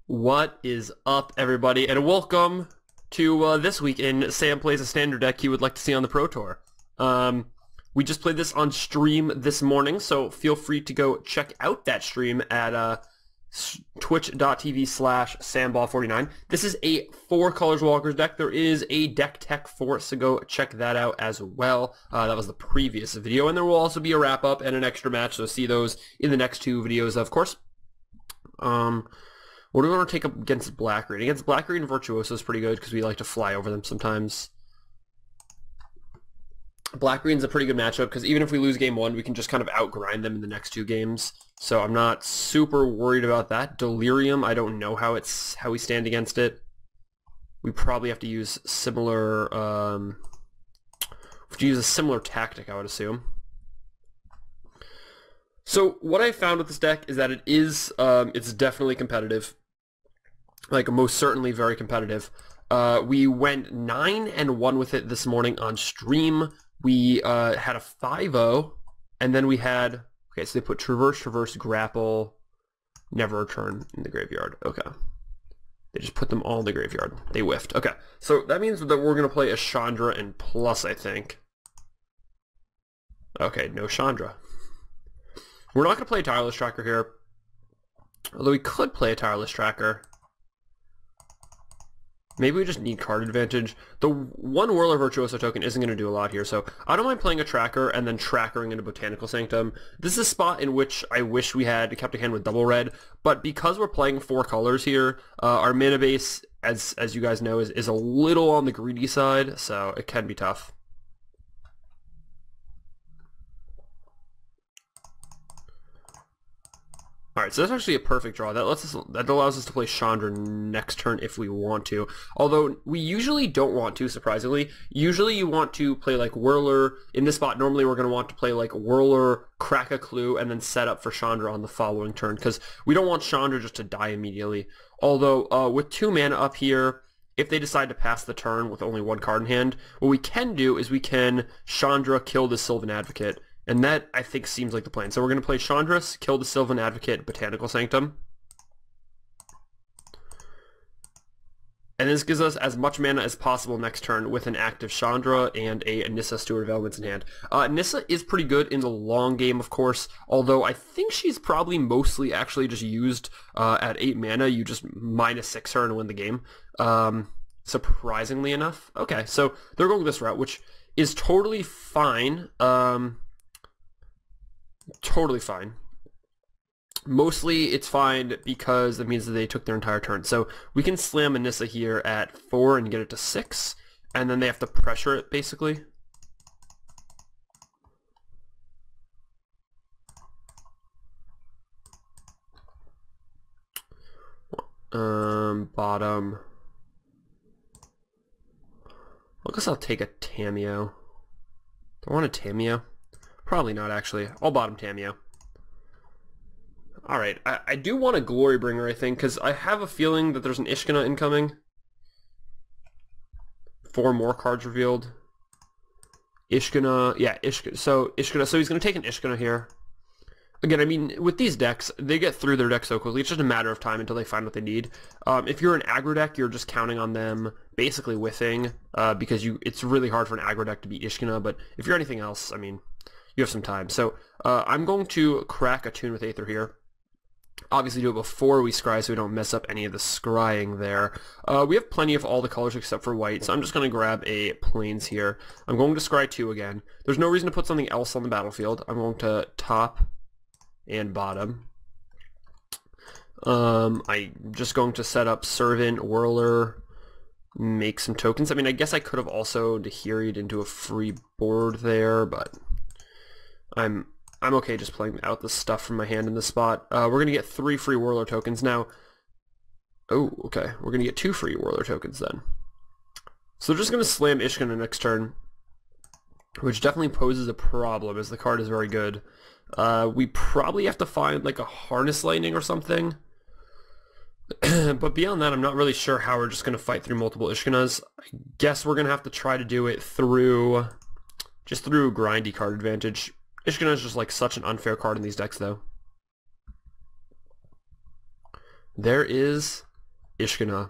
What is up, everybody, and welcome to this week in Sam Plays a Standard Deck you would like to see on the Pro Tour. We just played this on stream this morning, so feel free to go check out that stream at twitch.tv/samball49. This is a 4 Colors Walkers deck. There is a deck tech for it, so go check that out as well. That was the previous video, and there will also be a wrap-up and an extra match, so see those in the next 2 videos, of course. What do we want to take up against Black Green? Against Black Green, Virtuoso is pretty good because we like to fly over them sometimes. Black Green's a pretty good matchup because even if we lose game 1, we can just kind of outgrind them in the next 2 games. So I'm not super worried about that. Delirium, I don't know how we stand against it. We probably have to use similar a similar tactic, I would assume. So what I found with this deck is that it's definitely competitive. Like, most certainly very competitive. We went 9-1 with it this morning on stream. We had a 5-0, and then we had... Okay, so they put Traverse, Grapple, Never Return in the graveyard. Okay. They just put them all in the graveyard. They whiffed. Okay, so that means that we're going to play a Chandra and Plus, I think. Okay, no Chandra. We're not going to play a Tireless Tracker here, although we could play a Tireless Tracker. Maybe we just need card advantage. The one Whirler Virtuoso token isn't going to do a lot here, so I don't mind playing a Tracker and then Trackering into Botanical Sanctum. This is a spot in which I wish we had kept a hand with double red, but because we're playing 4 colors here, our mana base, as you guys know, is a little on the greedy side, so it can be tough. Alright, so that's actually a perfect draw. That allows us to play Chandra next turn if we want to. Although, we usually don't want to, surprisingly. Usually you want to play like Whirler. In this spot, normally we're going to want to play like Whirler, crack a clue, and then set up for Chandra on the following turn, because we don't want Chandra just to die immediately. Although, with 2 mana up here, if they decide to pass the turn with only 1 card in hand, what we can do is we can Chandra kill the Sylvan Advocate. And that, I think, seems like the plan. So we're going to play Chandras, kill the Sylvan Advocate, Botanical Sanctum. And this gives us as much mana as possible next turn with an active Chandra and a Nissa, Steward of Elements in hand. Nissa is pretty good in the long game, of course, although I think she's probably mostly actually just used at 8 mana. You just -6 her and win the game. Surprisingly enough. Okay, so they're going this route, which is totally fine. Totally fine. Mostly it's fine because it means that they took their entire turn. So we can slam a Nissa here at 4 and get it to 6, and then they have to pressure it, basically. Bottom. I guess I'll take a Tamiyo. Do I want a Tamiyo? Probably not, actually. I'll bottom Tamiyo. Alright, I do want a Glorybringer, I think, because I have a feeling that there's an Ishkana incoming. 4 more cards revealed. Ishkana, yeah, Ishkana. So he's going to take an Ishkana here. Again, I mean, with these decks, they get through their deck so quickly. It's just a matter of time until they find what they need. If you're an aggro deck, you're just counting on them basically whiffing, because it's really hard for an aggro deck to beat Ishkana, but if you're anything else, I mean, you have some time. So I'm going to crack a Tune with Aether here. Obviously do it before we scry so we don't mess up any of the scrying there. We have plenty of all the colors except for white, so I'm just going to grab a Plains here. I'm going to scry 2 again. There's no reason to put something else on the battlefield. I'm going to top and bottom. I'm just going to set up Servant, Whirler, make some tokens. I mean, I guess I could have also Dahiri'd into a free board there, but I'm okay just playing out the stuff from my hand in this spot. We're going to get 3 free Whirler tokens now. Oh, okay. We're going to get 2 free Whirler tokens then. So they're just going to slam Ishkana next turn, which definitely poses a problem as the card is very good. We probably have to find like a Harness Lightning or something. But beyond that, I'm not really sure how we're just going to fight through multiple Ishkanas. I guess we're going to have to try to do it through grindy card advantage. Ishkana is just like such an unfair card in these decks, though. There is Ishkana.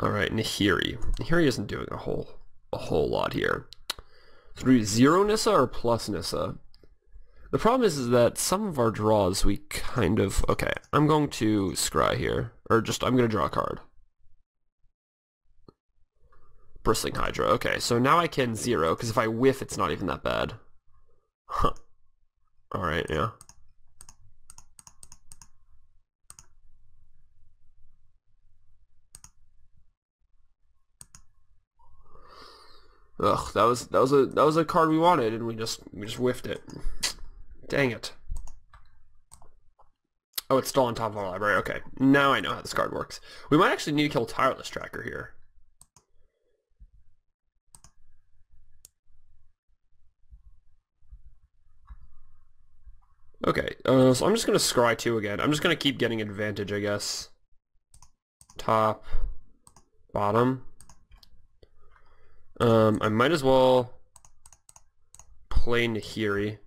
Alright, Nahiri. Nahiri isn't doing a whole lot here. So do we 0 Nissa or plus Nissa? The problem is that some of our draws we kind of... Okay, I'm going to scry here. Or just, I'm going to draw a card. Bristling Hydra. Okay, so now I can 0, because if I whiff, it's not even that bad. Huh. Alright, yeah. Ugh, that was a card we wanted, and we just whiffed it. Dang it. Oh, it's still on top of our library. Okay, now I know how this card works. We might actually need to kill Tireless Tracker here. Okay, so I'm just going to scry 2 again. I'm just going to keep getting advantage, I guess. Top, bottom. I might as well play Nahiri.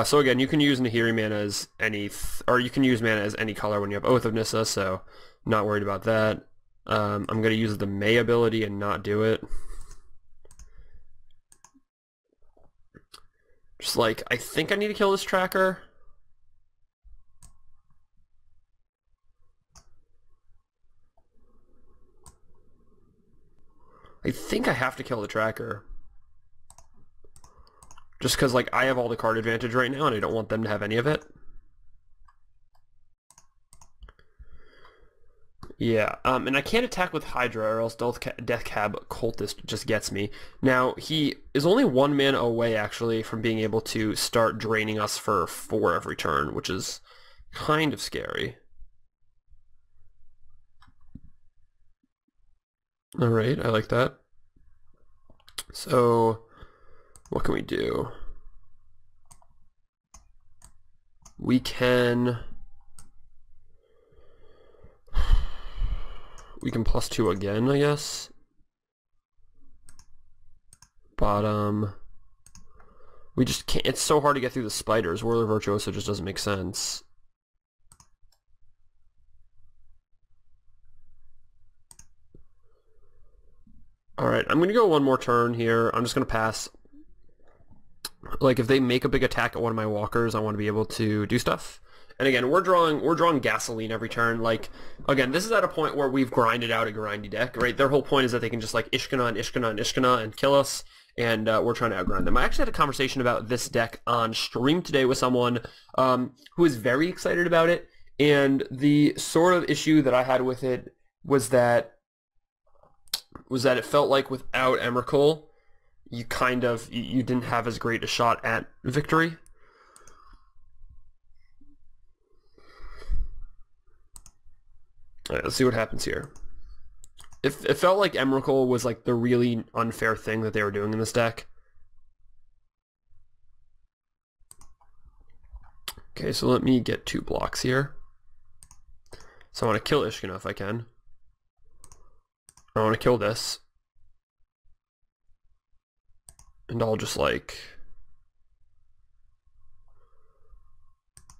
So again, you can use Nahiri mana as any, or you can use mana as any color when you have Oath of Nissa, so not worried about that. I'm going to use the May ability and not do it. Just like, I think I need to kill this tracker. I think I have to kill the tracker. Just because, like, I have all the card advantage right now and I don't want them to have any of it. Yeah, and I can't attack with Hydra or else Death Cab Cultist just gets me. Now, he is only 1 mana away, actually, from being able to start draining us for 4 every turn, which is kind of scary. Alright, I like that. So, what can we do? We can +2 again, I guess. Bottom. We just can't, it's so hard to get through the spiders. Whirler Virtuoso just doesn't make sense. Alright, I'm going to go 1 more turn here. I'm just going to pass. Like, if they make a big attack at one of my walkers, I want to be able to do stuff. And again, we're drawing gasoline every turn. Like, again, this is at a point where we've grinded out a grindy deck, right? Their whole point is that they can just, like, Ishkana and Ishkana and Ishkana and kill us, and we're trying to outgrind them. I actually had a conversation about this deck on stream today with someone who is very excited about it, and the sort of issue that I had with it was that it felt like without Emrakul, you kind of, you didn't have as great a shot at victory. Alright, let's see what happens here. It felt like Emrakul was like the really unfair thing that they were doing in this deck. Okay, so let me get 2 blocks here. So I want to kill Ishkana if I can. I want to kill this. And I'll just like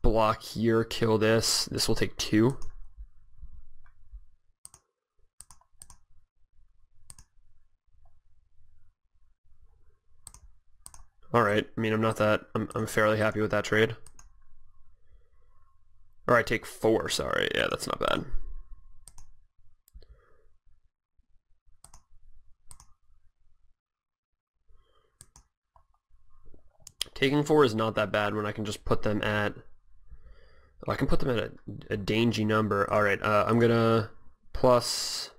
block here, kill this. This will take 2. Alright, I mean, I'm fairly happy with that trade. Alright, take 4, sorry. Yeah, that's not bad. Taking 4 is not that bad when I can just put them at... I can put them at a dangy number. Alright, I'm gonna plus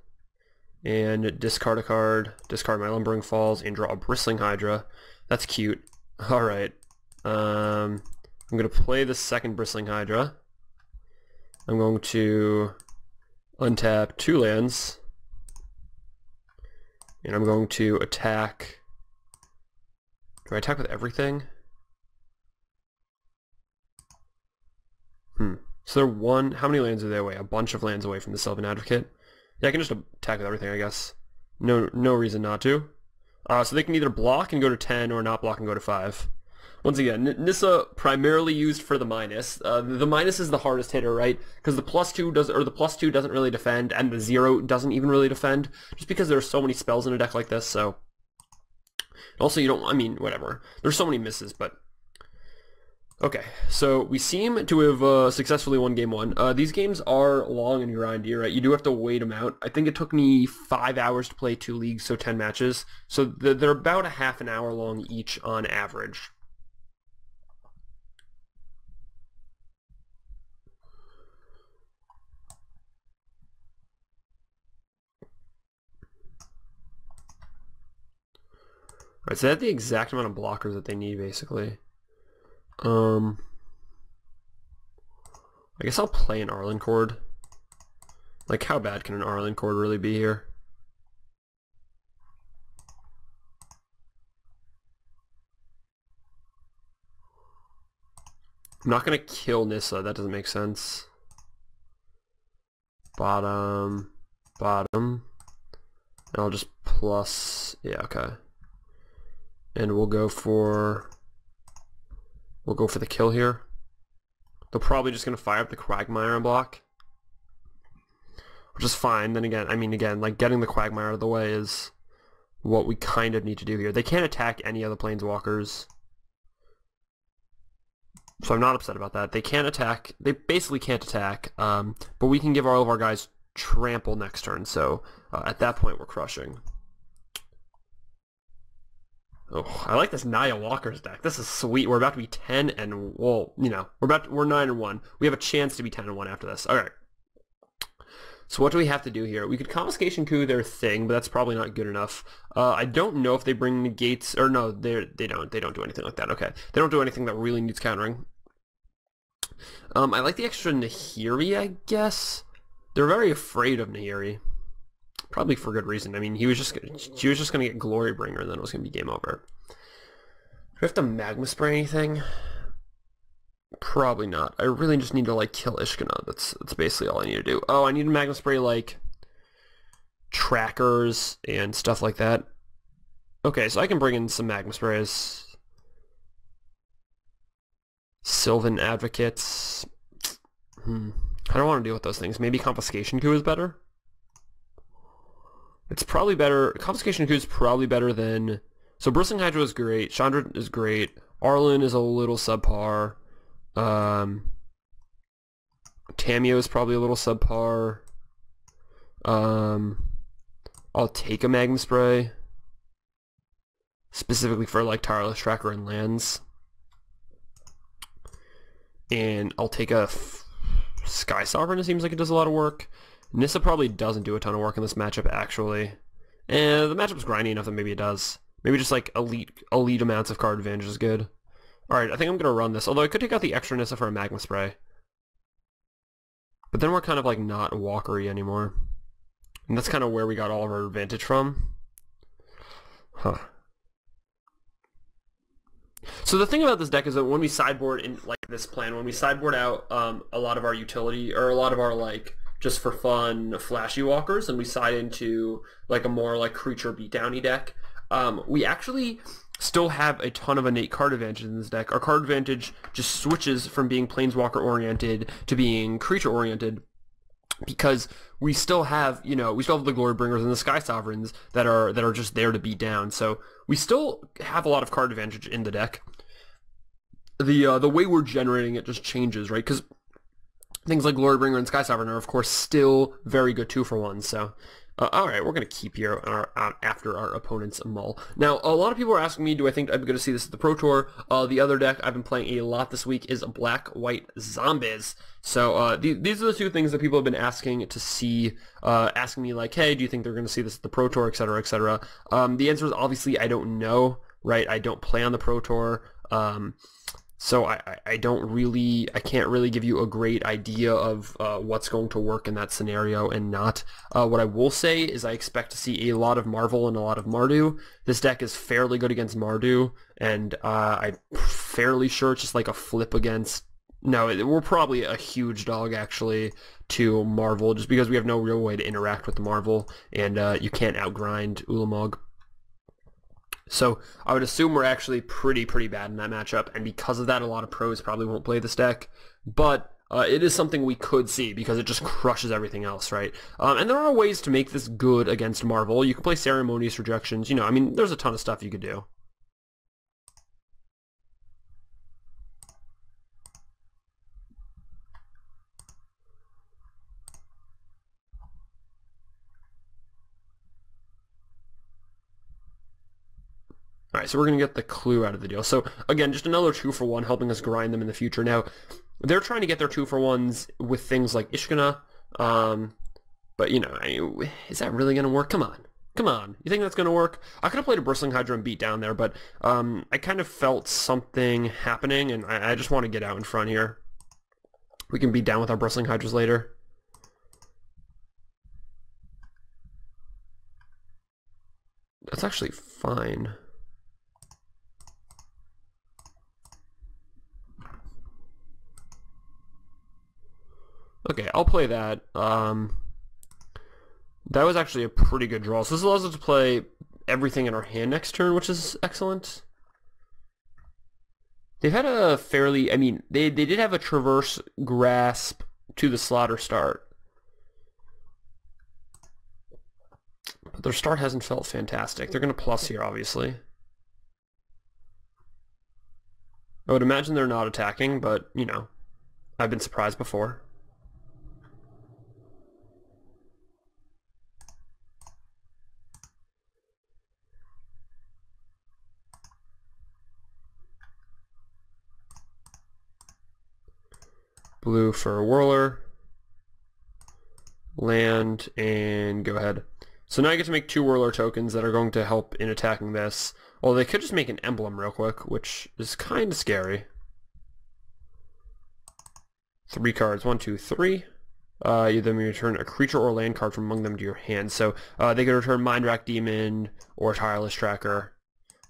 and discard a card, discard my Lumbering Falls, and draw a Bristling Hydra. That's cute. Alright. I'm gonna play the second Bristling Hydra. I'm going to untap 2 lands. And I'm going to attack... Do I attack with everything? So they're one... How many lands are they away? A bunch of lands away from the Sylvan Advocate. Yeah, I can just attack with everything, I guess. No reason not to. So they can either block and go to 10 or not block and go to 5. Once again, Nissa primarily used for the minus. The minus is the hardest hitter, right? Because the +2 doesn't really defend, and the 0 doesn't even really defend, just because there are so many spells in a deck like this. So, also you don't. I mean, whatever. There's so many misses, but okay. So we seem to have successfully won game 1. These games are long and grindy, right? You do have to wait them out. I think it took me 5 hours to play 2 leagues, so 10 matches. So they're about a half an hour long each on average. Alright, so they have the exact amount of blockers that they need, basically. I guess I'll play an Arlen Cord. Like, how bad can an Arlen Cord really be here? I'm not gonna kill Nissa, that doesn't make sense. Bottom. And I'll just plus, yeah, okay. And we'll go for the kill here. They're probably just going to fire up the Quagmire and block, which is fine. Then again, I mean, again, like, getting the Quagmire out of the way is what we kind of need to do here. They can't attack any of the Planeswalkers, so I'm not upset about that. They can't attack. They basically can't attack, but we can give all of our guys trample next turn, so at that point we're crushing. Oh, I like this Naya Walker's deck. This is sweet. We're about to be 10 and, well, you know, we're 9 and 1. We have a chance to be 10 and 1 after this. All right. So what do we have to do here? We could Confiscation Coup their thing, but that's probably not good enough. I don't know if they bring negates, or no, they don't do anything like that. Okay. They don't do anything that really needs countering. I like the extra Nahiri, I guess. They're very afraid of Nahiri. Probably for good reason. I mean, she was just gonna get Glorybringer, and then it was gonna be game over. Do we have to Magma Spray anything? Probably not. I really just need to, like, kill Ishkana. That's basically all I need to do. Oh, I need to Magma Spray, like, trackers and stuff like that. Okay, so I can bring in some Magma Sprays. Sylvan Advocates. I don't want to deal with those things. Maybe Confiscation Coup is better? It's probably better. Confiscation Coup is probably better than... So Bristling Hydra is great. Chandra is great. Arlen is a little subpar. Tamio is probably a little subpar. I'll take a Magma Spray. Specifically for, like, Tireless Tracker and lands. And I'll take a Sky Sovereign. It seems like it does a lot of work. Nissa probably doesn't do a ton of work in this matchup, actually. And the matchup's grindy enough that maybe it does. Maybe just, like, elite amounts of card advantage is good. Alright, I think I'm going to run this. Although I could take out the extra Nissa for a Magma Spray. But then we're kind of, like, not walkery anymore. And that's kind of where we got all of our advantage from. Huh. So the thing about this deck is that when we sideboard in, like, this plan, when we sideboard out a lot of our utility, or a lot of our, like, just for fun flashy walkers, and we side into, like, a more, like, creature beatdowny deck, we actually still have a ton of innate card advantage in this deck. Our card advantage just switches from being Planeswalker oriented to being creature oriented, because we still have, you know, we still have the Glorybringers and the Sky Sovereigns that are just there to beat down. So we still have a lot of card advantage in the deck. The way we're generating it just changes, right? Because things like Glorybringer and Sky Sovereign are, of course, still very good 2-for-1. So, alright, we're going to keep here after our opponent's mull. Now, a lot of people are asking me, do I think I'm going to see this at the Pro Tour? The other deck I've been playing a lot this week is Black-White Zombies. So, these are the two things that people have been asking to see, asking me, like, hey, do you think they're going to see this at the Pro Tour, etc., etc.? The answer is obviously I don't know, right? I don't play on the Pro Tour. So I can't really give you a great idea of what's going to work in that scenario and not. What I will say is I expect to see a lot of Marvel and a lot of Mardu. This deck is fairly good against Mardu, and I'm fairly sure it's just like a flip against... No, we're probably a huge dog, actually, to Marvel, just because we have no real way to interact with the Marvel, and you can't outgrind Ulamog. So I would assume we're actually pretty bad in that matchup, and because of that, a lot of pros probably won't play this deck. But it is something we could see because it just crushes everything else, right? And there are ways to make this good against Marvel. You can play Ceremonious Rejections. You know, I mean, there's a ton of stuff you could do. Alright, so we're going to get the clue out of the deal. So, again, just another 2-for-1 helping us grind them in the future. Now, they're trying to get their 2-for-1s with things like Ishkana, but, you know, is that really going to work? Come on. Come on. You think that's going to work? I could have played a Bristling Hydra and beat down there, but I kind of felt something happening, and I just want to get out in front here. We can beat down with our Bristling Hydras later. That's actually fine. Okay, I'll play that. That was actually a pretty good draw. So this allows us to play everything in our hand next turn, which is excellent. They've had a fairly... I mean, they did have a Traverse Grasp to the Slaughter start. But their start hasn't felt fantastic. They're going to plus here, obviously. I would imagine they're not attacking, but, you know, I've been surprised before. Blue for a Whirler, land, and go ahead. So now I get to make 2 Whirler tokens that are going to help in attacking this. Well, they could just make an emblem real quick, which is kind of scary. 3 cards, 1, 2, 3. You then return a creature or land card from among them to your hand. So they could return Mind Rack Demon or Tireless Tracker.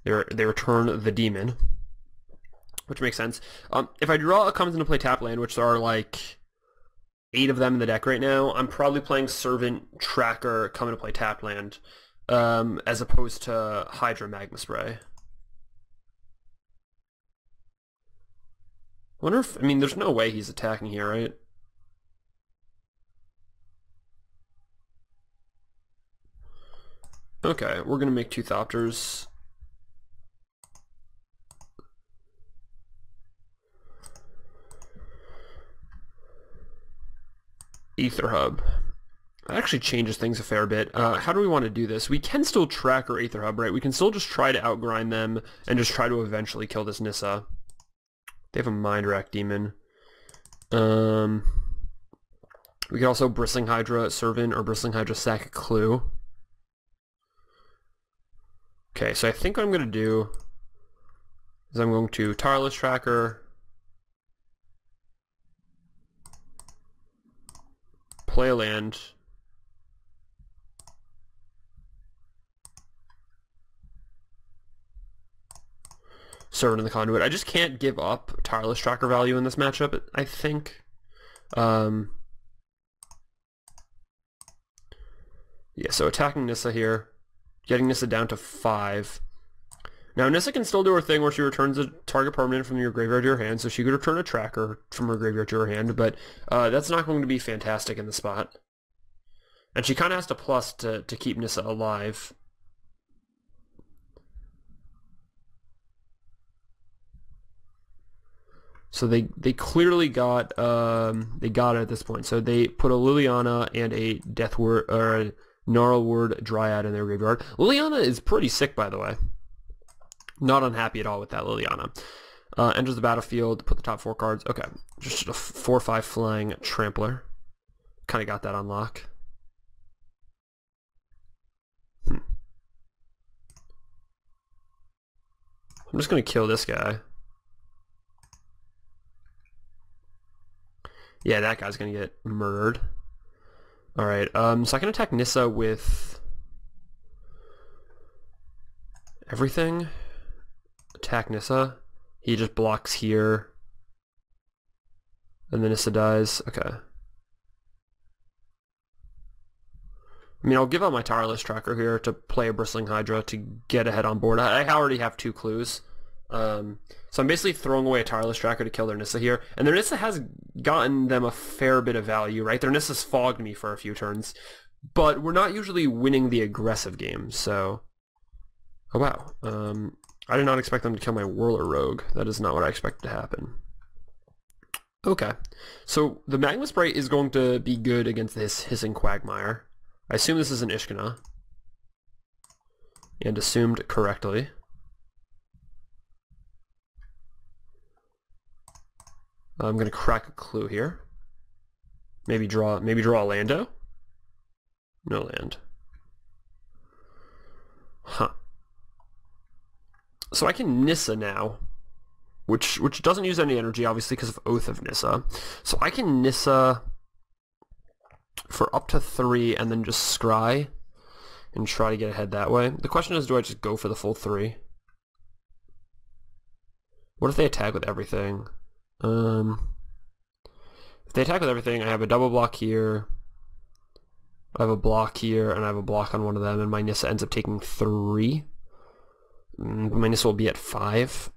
They return the Demon, which makes sense. If I draw a comes into play tap land, which there are like 8 of them in the deck right now, I'm probably playing Servant Tracker come into play tap land, as opposed to Hydra Magma Spray. I wonder if, I mean, there's no way he's attacking here, right? Okay, we're gonna make 2 Thopters. Aether Hub. That actually changes things a fair bit. How do we want to do this? We can still track our Aether Hub, right? We can still just try to outgrind them and just try to eventually kill this Nissa. They have a Mind Rack Demon. We could also Bristling Hydra Servant or Bristling Hydra sack a Clue. Okay, so I think what I'm going to do is I'm going to Tireless Tracker, play a land, Servant in the Conduit. I just can't give up Tireless Tracker value in this matchup, I think. Yeah, so attacking Nissa here, getting Nissa down to 5. Now Nissa can still do her thing where she returns a target permanent from your graveyard to your hand, so she could return a tracker from her graveyard to her hand, but that's not going to be fantastic in the spot. And she kind of has to plus to keep Nissa alive. So they clearly got it at this point. So they put a Liliana and a Deathward or a Gnarlword Dryad in their graveyard. Liliana is pretty sick, by the way. Not unhappy at all with that Liliana. Enters the battlefield, put the top 4 cards. Okay, just a 4/5 flying Trampler. Kind of got that on lock. I'm just going to kill this guy. Yeah, that guy's going to get murdered. Alright, so I can attack Nissa with everything. Attack Nissa. He just blocks here. And then Nissa dies. Okay. I mean, I'll give out my Tireless Tracker here to play a Bristling Hydra to get ahead on board. I already have 2 clues. So I'm basically throwing away a Tireless Tracker to kill their Nissa here. And their Nissa has gotten them a fair bit of value, right? Their Nissa's fogged me for a few turns. But we're not usually winning the aggressive game, so... Oh, wow. I did not expect them to kill my Whirler Rogue. That is not what I expected to happen. Okay. So the Magma Sprite is going to be good against this Hissing Quagmire. I assume this is an Ishkana. And assumed correctly. I'm going to crack a clue here. Maybe draw a Lando? No land. Huh. So I can Nissa now, which doesn't use any energy, obviously, because of Oath of Nissa. So I can Nissa for up to 3 and then just scry and try to get ahead that way. The question is, do I just go for the full 3? What if they attack with everything? If they attack with everything, I have a double block here, I have a block here, and I have a block on one of them, and my Nissa ends up taking 3. My Nissa will be at 5.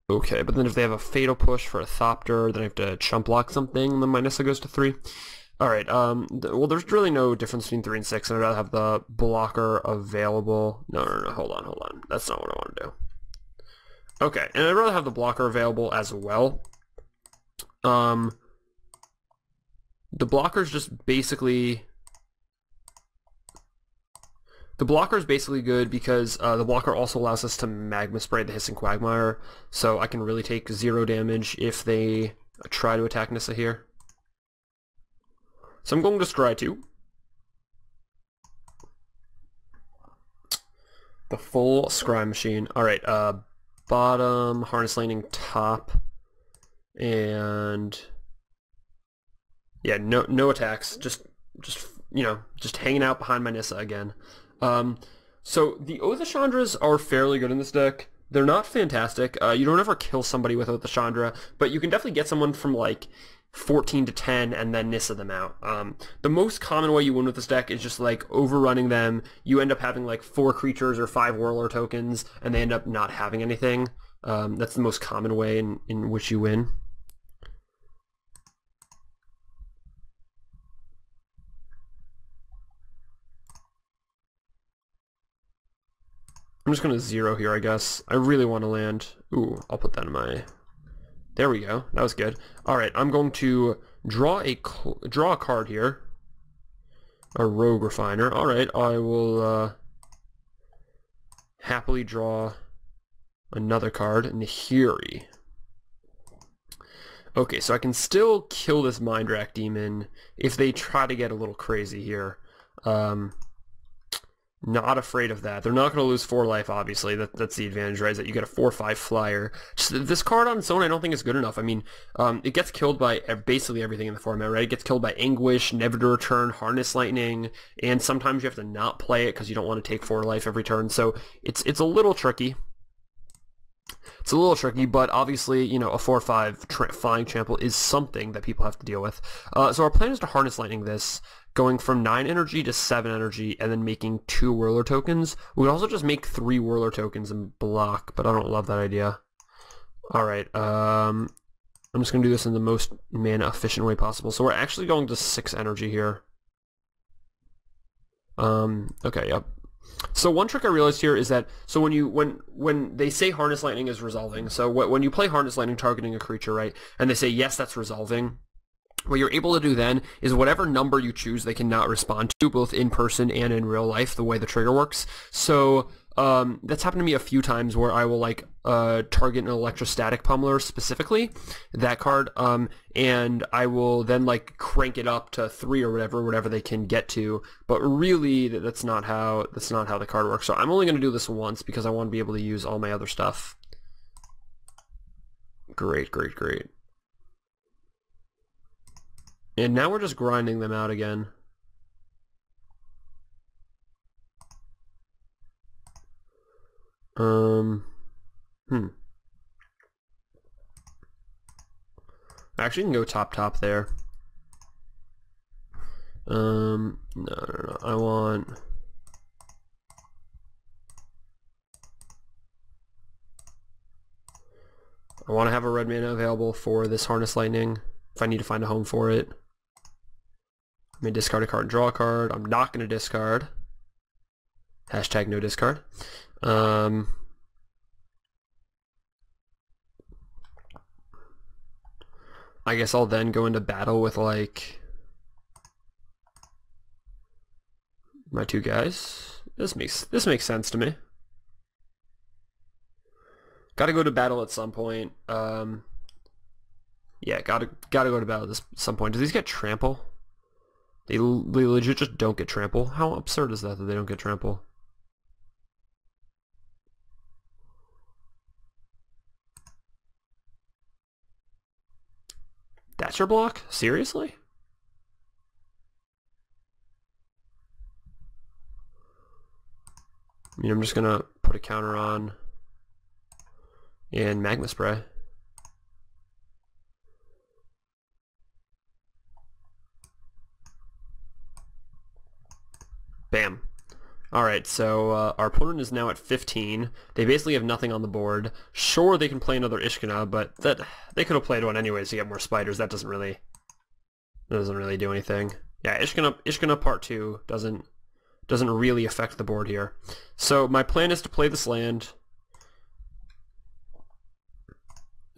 Okay, but then if they have a Fatal Push for a Thopter, then I have to chump block something, and then my Nissa goes to 3. Alright, well, there's really no difference between 3 and 6, and I'd rather have the blocker available. No, hold on. That's not what I want to do. Okay, and I'd rather have the blocker available as well. The blocker's just basically... The blocker is basically good because the blocker also allows us to Magma Spray the Hissing Quagmire, so I can really take 0 damage if they try to attack Nissa here. So I'm going to scry 2. The full scry machine. Alright, bottom, Harness Lightning, top, and yeah, no attacks, just hanging out behind my Nissa again. So the Oath of Chandras are fairly good in this deck. They're not fantastic. You don't ever kill somebody with Oath of Chandra, but you can definitely get someone from like 14 to 10 and then Nissa them out. The most common way you win with this deck is just like overrunning them. You end up having like 4 creatures or 5 Whirler tokens, and they end up not having anything. That's the most common way in which you win. I'm just going to 0 here, I guess. I really want to land. Ooh, I'll put that in my... There we go. That was good. Alright, I'm going to draw a card here. A Rogue Refiner. Alright, I will happily draw another card, Nahiri. Okay, so I can still kill this Mind Rack Demon if they try to get a little crazy here. Not afraid of that. They're not going to lose 4 life, obviously. That's the advantage, right? Is that you get a 4/5 flyer. Just, this card on its own I don't think is good enough. I mean, it gets killed by basically everything in the format, right? It gets killed by Anguish, Never to Return, Harness Lightning, and sometimes you have to not play it because you don't want to take 4 life every turn. So it's a little tricky. It's a little tricky, but obviously, you know, a 4/5 Flying Trample is something that people have to deal with. So our plan is to Harness Lightning this, going from 9 energy to 7 energy, and then making 2 Whirler tokens. We could also just make 3 Whirler tokens and block, but I don't love that idea. Alright, I'm just going to do this in the most mana efficient way possible. So we're actually going to 6 energy here. Okay, yep. So one trick I realized here is that, so when they say Harness Lightning is resolving, so when you play Harness Lightning targeting a creature, right, and they say, yes, that's resolving, what you're able to do then is whatever number you choose they cannot respond to, both in person and in real life, the way the trigger works. So that's happened to me a few times where I will like target an Electrostatic Pummeler specifically, that card, and I will then like crank it up to 3 or whatever they can get to. But really, that's not how the card works. So I'm only going to do this once because I want to be able to use all my other stuff. Great. And now we're just grinding them out again. I actually can go top there. No. I want... I want to have a red mana available for this Harness Lightning if I need to find a home for it. I may discard a card and draw a card. I'm not going to discard. Hashtag no discard. I guess I'll then go into battle with like my two guys. This makes sense to me. Gotta go to battle at some point. Yeah, gotta go to battle at some point. Do these get trample? They legit just don't get trample. How absurd is that they don't get trample? That's your block? Seriously? I mean, I'm just gonna put a counter on and Magma Spray. Bam. Alright, so our opponent is now at 15. They basically have nothing on the board. Sure, they can play another Ishkana, but they could have played one anyways to get more spiders. That doesn't really do anything. Yeah, Ishkana Part 2 doesn't really affect the board here. So my plan is to play this land.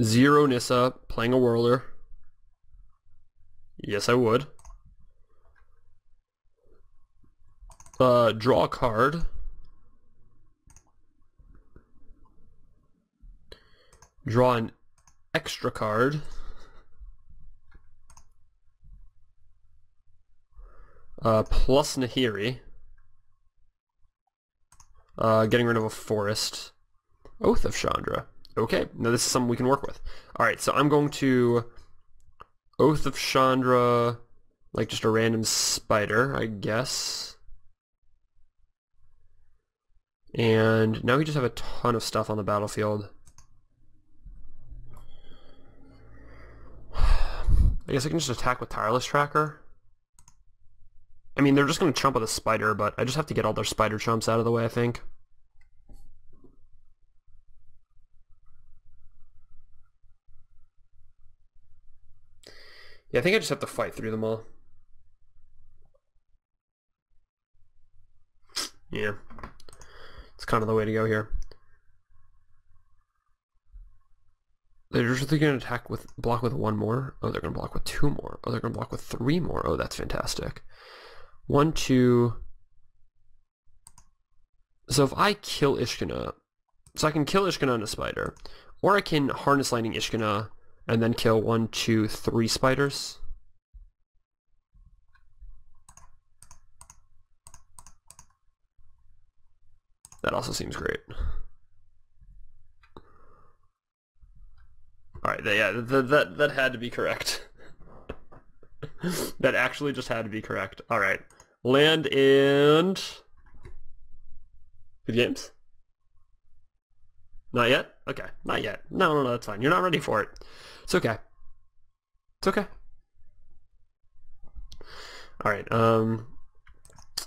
0 Nissa, playing a Whirler. Yes, I would. Draw a card. Draw an extra card. Plus Nahiri. Getting rid of a forest. Oath of Chandra. Okay, now this is something we can work with. Alright, so I'm going to Oath of Chandra, like just a random spider, I guess. And now we just have a ton of stuff on the battlefield. I guess I can just attack with Tireless Tracker. I mean, they're just going to chump with a spider, but I just have to get all their spider chumps out of the way, I think. Yeah, I think I just have to fight through them all. Yeah. It's kind of the way to go here. They're just going to attack with block with 1 more. Oh, they're going to block with 2 more. Oh, they're going to block with 3 more. Oh, that's fantastic. 1, 2. So if I kill Ishkana, so I can kill Ishkana and a spider, or I can Harness Lightning Ishkana and then kill 1, 2, 3 spiders. That also seems great. Alright, yeah, that had to be correct. That actually just had to be correct. Alright. Land and... Good games? Not yet? Okay, not yet. No, that's fine. You're not ready for it. It's okay. It's okay. Alright,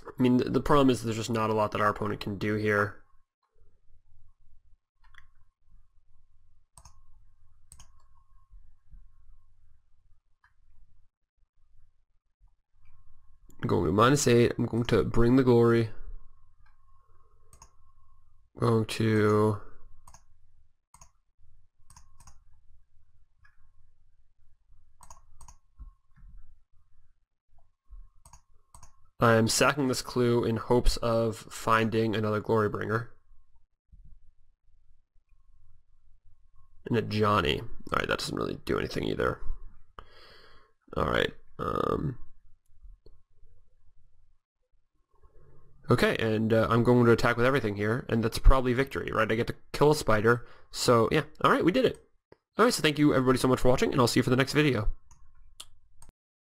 I mean, the problem is there's just not a lot that our opponent can do here. I'm going to -8. I'm going to Bring the Glory. I'm going to... I'm sacking this clue in hopes of finding another Glorybringer. And a Johnny. Alright, that doesn't really do anything either. Alright, okay, and I'm going to attack with everything here, and that's probably victory, right? I get to kill a spider, so yeah. Alright, we did it. Alright, so thank you everybody so much for watching, and I'll see you for the next video.